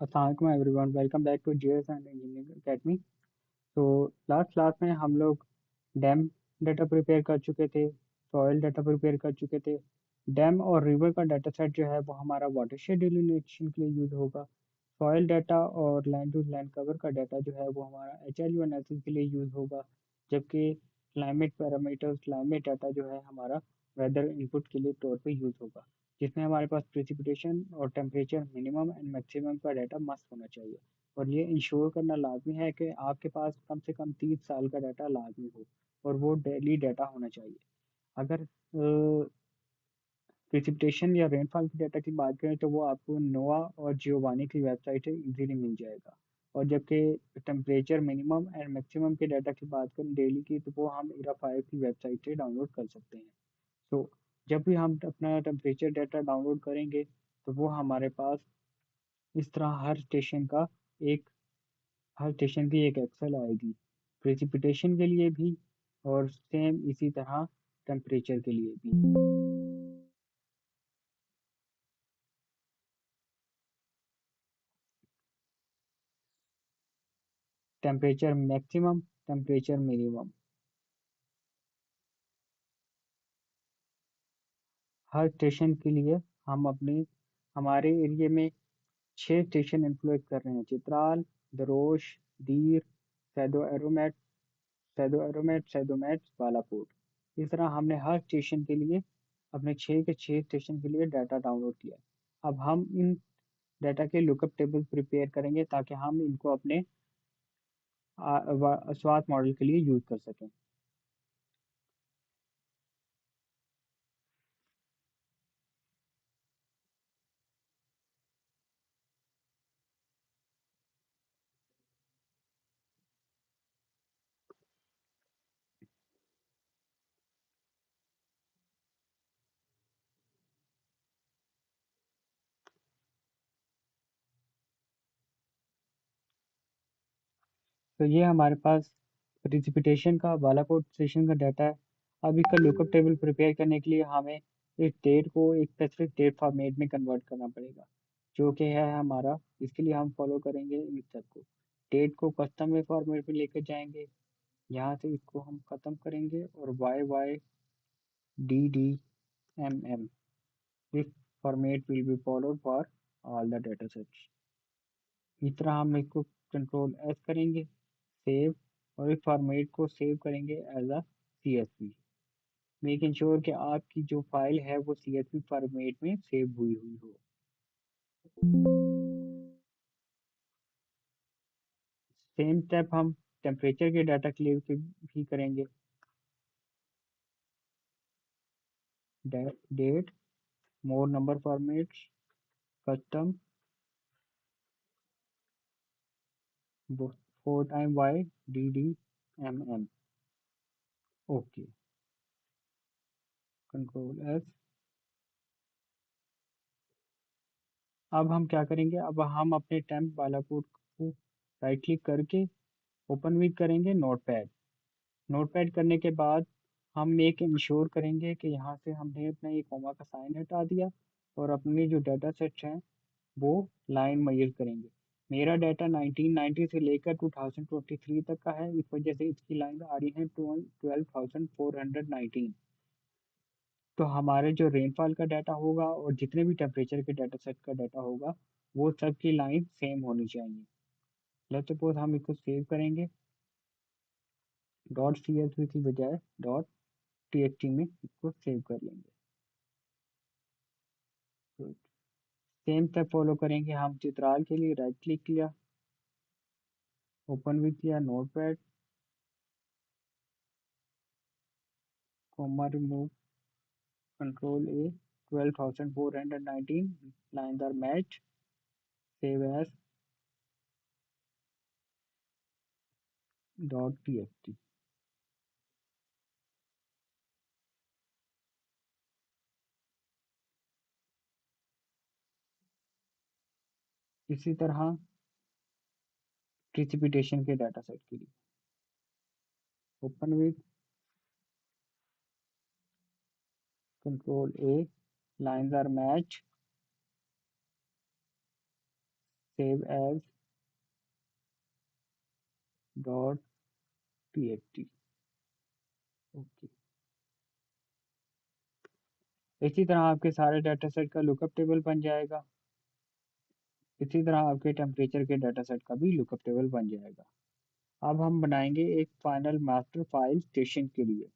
अस्सलाम everyone, welcome back to GS and engineering academy. तो last class में हम लोग डैम डाटा प्रिपेयर कर चुके थे, सॉइल डाटा प्रिपेयर कर चुके थे। डैम और रिवर का डाटा सेट जो है वो हमारा वाटरशेड डिलिमिनेशन के लिए यूज़ होगा। सॉइल डाटा और लैंड टू लैंड कवर का डाटा जो है वो हमारा एचएलयू एनालिसिस के लिए यूज़ होगा। जबकि क्लाइमेट पैरामीटर्स, क्लाइमेट डाटा जो है हमारा वेदर इनपुट के लिए तौर पे यूज़ होगा, जिसमें हमारे पास प्रेसिपिटेशन और टेम्परेचर मिनिमम एंड मैक्सिमम का डाटा मस्ट होना चाहिए। और ये इंश्योर करना लाजमी है कि आपके पास कम से कम 30 साल का डाटा लाजमी हो, और वो डेली डाटा होना चाहिए। अगर प्रेसिपिटेशन या रेनफॉल की डाटा की बात करें तो वो आपको नोआ और जियोवानी की वेबसाइट है, इजीली मिल जाएगा। और जबकि टेम्परेचर मिनिमम एंड मैक्सिमम के डाटा की बात करें डेली की, तो वो हम ERA5 की वेबसाइट से डाउनलोड कर सकते हैं। तो जब भी हम अपना टेम्परेचर डाटा डाउनलोड करेंगे तो वो हमारे पास इस तरह एक हर स्टेशन की एक एक्सेल आएगी, प्रेसिपिटेशन के लिए भी और सेम इसी तरह टेम्परेचर के लिए भी। टेम्परेचर मैक्सिमम, टेम्परेचर मिनिमम, हर स्टेशन के लिए हम अपने हमारे एरिया में 6 स्टेशन इंप्लॉय कर रहे हैं: चित्राल, दरोश, दीर, सैदो एरोमेट, बालाकोट। इस तरह हमने हर स्टेशन के लिए अपने 6 के 6 स्टेशन के लिए डाटा डाउनलोड किया। अब हम इन डाटा के लुकअप टेबल प्रिपेयर करेंगे ताकि हम इनको अपने स्वात मॉडल के लिए यूज कर सकें। तो ये हमारे पास प्रिसिपिटेशन का बालाकोट स्टेशन का डाटा है। अब इसका लुकअप टेबल प्रिपेयर करने के लिए हमें इस डेट को एक स्पेसिफिक डेट फॉर्मेट में कन्वर्ट करना पड़ेगा, जो कि है हमारा। इसके लिए हम फॉलो करेंगे इन स्टेप को। डेट को कस्टम में फॉर्मेट में लेकर जाएंगे, यहाँ से इसको हम ख़त्म करेंगे, और YYDDMM, this format will be followed for all the data sets. इस तरह हम इसको कंट्रोल एस करेंगे, सेव, और इस फॉर्मेट को सेव करेंगे as a CSV। Make ensure कि आपकी जो फाइल है वो CSV फॉर्मेट में सेव हुई हुई हो। सेम स्टेप हम टेम्परेचर के डाटा के लिए भी करेंगे। Date, more number formats, custom, 4 time YDDMM। Okay, control S. अब हम क्या करेंगे, अब हम अपने टेम्प वाला कोड को राइट क्लिक करके ओपन विद करेंगे नोटपैड। नोटपैड करने के बाद हम मेक इंश्योर करेंगे कि यहाँ से हमने अपना ये कॉमा का साइन हटा दिया, और अपने जो डाटा सेट्स हैं वो लाइन मेजर करेंगे। मेरा डाटा 1990 से लेकर 2023 तक का है, इस वजह से इसकी लाइन आ रही है 12,419। तो हमारे जो रेनफॉल का डाटा होगा और जितने भी टेम्परेचर के डाटा सेट का डाटा होगा, वो सब की लाइन सेम होनी चाहिए। लेट्स सपोज हम इसको सेव करेंगे, .csv की बजाय .txt में इसको सेव कर लेंगे। सेम स्टेप फॉलो करेंगे हम। चित्राल के लिए राइट क्लिक किया, ओपन विद किया notepad, comma remove, control A, 12,419 line are match, save as .txt। इसी तरह प्रिसिपिटेशन के डाटा सेट के लिए open with, control A, lines are match, save as dot TXT. Okay. इसी तरह आपके सारे डाटा सेट का लुकअप टेबल बन जाएगा। इसी तरह आपके टेम्परेचर के डाटा सेट का भी लुकअप टेबल बन जाएगा। अब हम बनाएंगे एक फाइनल मास्टर फाइल स्टेशन के लिए।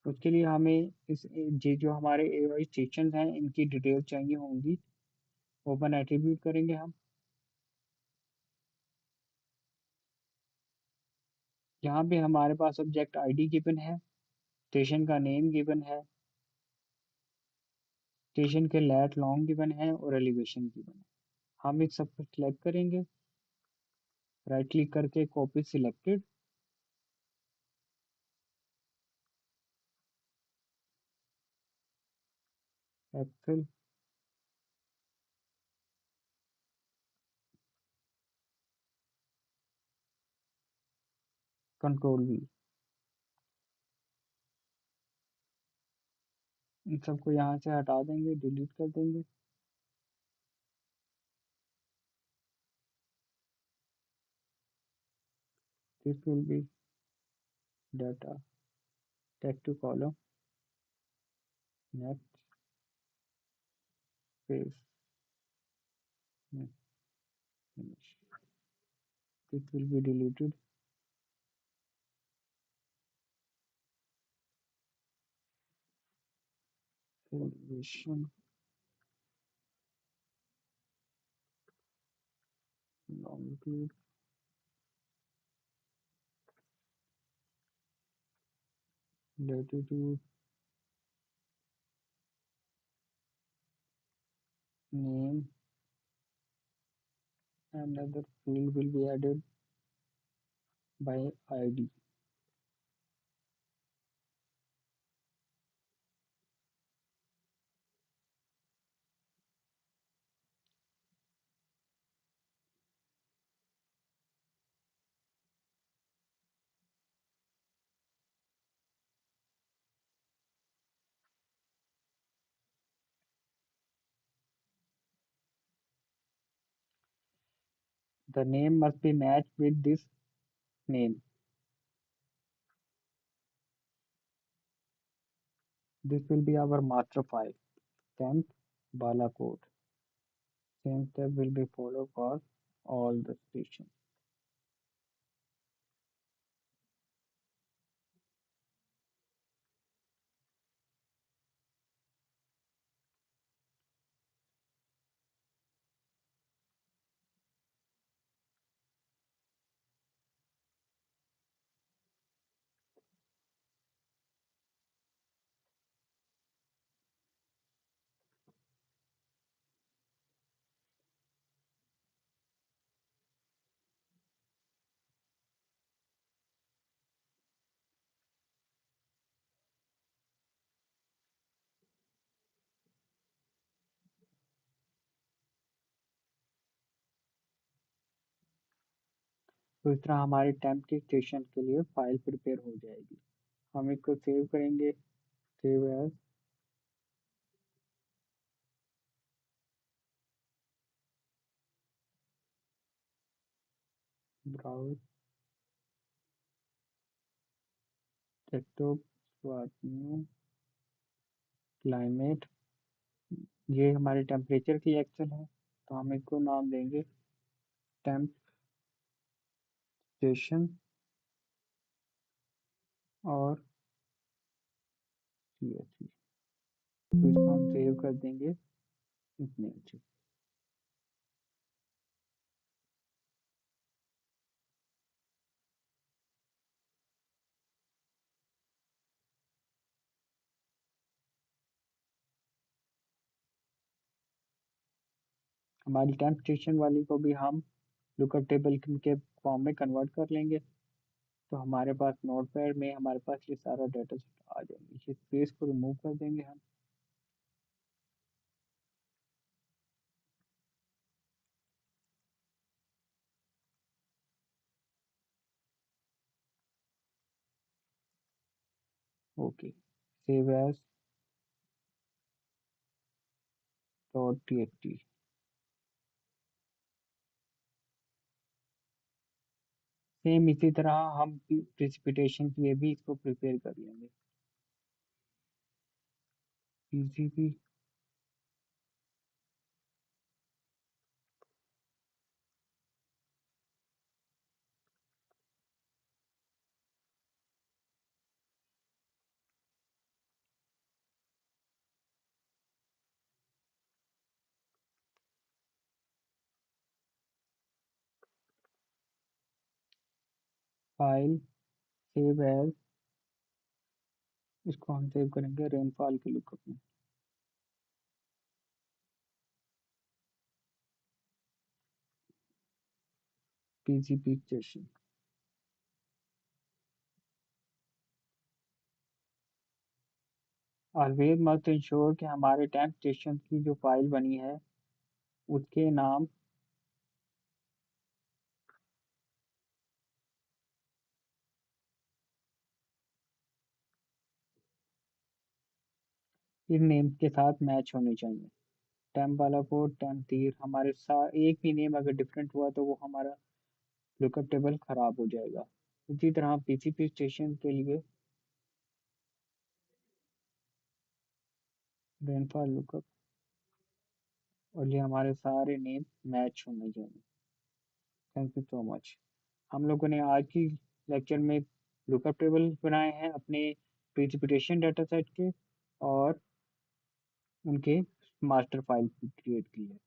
उसके लिए हमें इस ये जो हमारे एआई स्टेशन हैं इनकी डिटेल चाहिए होंगी। ओपन एट्रीब्यूट करेंगे हम। यहाँ पे हमारे पास ऑब्जेक्ट आईडी गिवन है, स्टेशन का नेम गिवन है, स्टेशन के लैट लॉन्ग गिवन है और एलिवेशन गिवन है। हम इस सब को सिलेक्ट करेंगे, राइट क्लिक करके copy selected, excel, control V. इन सबको यहाँ से हटा देंगे, डिलीट कर देंगे। This will be data text to column next page finish. This will be deleted. Elevation longitude latitude name. Another field will be added by ID. The name must be matched with this name. This will be our master file. Temp Bala code. Same step will be followed for all the stations. तो इस तरह हमारे temp के station के लिए file prepare हो जाएगी। हम इसको सेव करेंगे, सेव एज, ब्राउज, डेस्कटॉप, स्वाट न्यू, क्लाइमेट। ये हमारे टेम्परेचर की एक्सेल है, तो हम इसको नाम देंगे टेम्प स्टेशन और CSV। तो इसको हम सेव कर देंगे इतने अच्छे। हमारी टेम्प स्टेशन वाली को भी हम लुकअप टेबल के फॉर्म में कन्वर्ट कर लेंगे। तो हमारे पास नोटपैड में हमारे पास ये सारा डाटा सेट आ जाएंगे। इस स्पेस को रिमूव कर देंगे हम। Okay, save as dot TXT. Same इसी तरह हम प्रिसिपिटेशन के लिए भी इसको प्रिपेयर कर लेंगे। पीसीपी फाइल सेव एज, इसको हम सेव करेंगे रेनफॉल के लुकअप में। PCP station always must ensure कि हमारे टेम्प स्टेशन की जो फाइल बनी है उसके नाम इन नेम के साथ मैच होने चाहिए। टेम्प वाला कोड, टेम्प तीर, हमारे साथ एक भी नेम अगर डिफरेंट हुआ तो वो हमारा लुकअप टेबल खराब हो जाएगा। इसी तरह पीसीपी स्टेशन के लिए रेनफॉल लुकअप, और ये हमारे सारे नेम मैच होने चाहिए। Thank you so much. हम लोगों ने आज की लेक्चर में लुकअप टेबल बनाए हैं अपने प्रिसिपिटेशन डाटा सेट के, और उनके मास्टर फाइल क्रिएट की है।